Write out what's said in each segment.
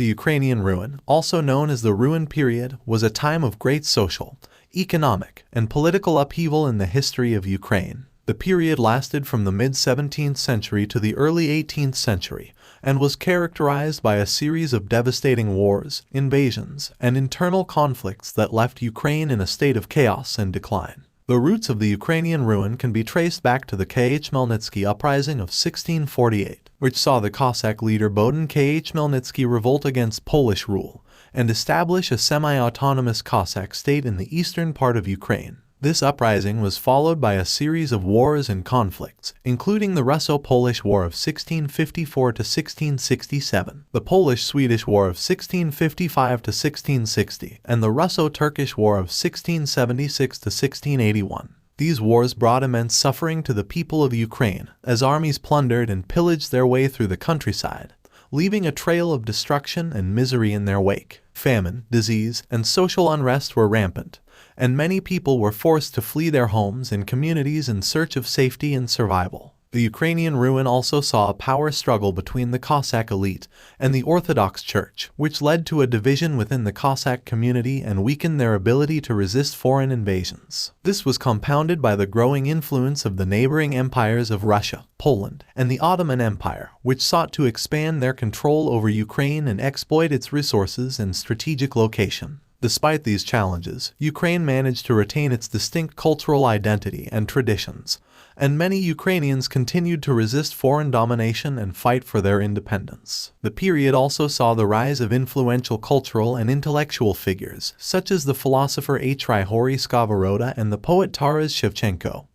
The Ukrainian Ruin, also known as the Ruin period, was a time of great social, economic, and political upheaval in the history of Ukraine. The period lasted from the mid-17th century to the early 18th century and was characterized by a series of devastating wars, invasions, and internal conflicts that left Ukraine in a state of chaos and decline. The roots of the Ukrainian ruin can be traced back to the Khmelnytsky uprising of 1648, which saw the Cossack leader Bohdan Khmelnytsky revolt against Polish rule and establish a semi-autonomous Cossack state in the eastern part of Ukraine. This uprising was followed by a series of wars and conflicts, including the Russo-Polish War of 1654 to 1667, the Polish-Swedish War of 1655 to 1660, and the Russo-Turkish War of 1676 to 1681. These wars brought immense suffering to the people of Ukraine, as armies plundered and pillaged their way through the countryside, leaving a trail of destruction and misery in their wake. Famine, disease, and social unrest were rampant, and many people were forced to flee their homes and communities in search of safety and survival. The Ukrainian ruin also saw a power struggle between the Cossack elite and the Orthodox Church, which led to a division within the Cossack community and weakened their ability to resist foreign invasions. This was compounded by the growing influence of the neighboring empires of Russia, Poland, and the Ottoman Empire, which sought to expand their control over Ukraine and exploit its resources and strategic location. Despite these challenges, Ukraine managed to retain its distinct cultural identity and traditions, and many Ukrainians continued to resist foreign domination and fight for their independence. The period also saw the rise of influential cultural and intellectual figures, such as the philosopher Hryhorij Skovoroda and the poet Taras Shevchenko,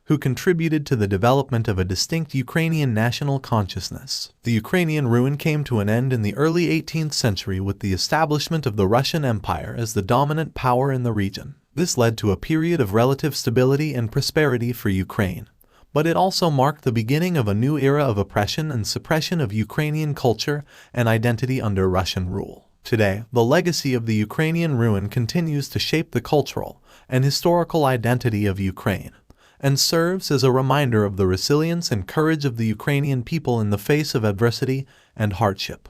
who contributed to the development of a distinct Ukrainian national consciousness. The Ukrainian ruin came to an end in the early 18th century with the establishment of the Russian Empire as the dominant power in the region. This led to a period of relative stability and prosperity for Ukraine, but it also marked the beginning of a new era of oppression and suppression of Ukrainian culture and identity under Russian rule. Today, the legacy of the Ukrainian ruin continues to shape the cultural and historical identity of Ukraine, and serves as a reminder of the resilience and courage of the Ukrainian people in the face of adversity and hardship.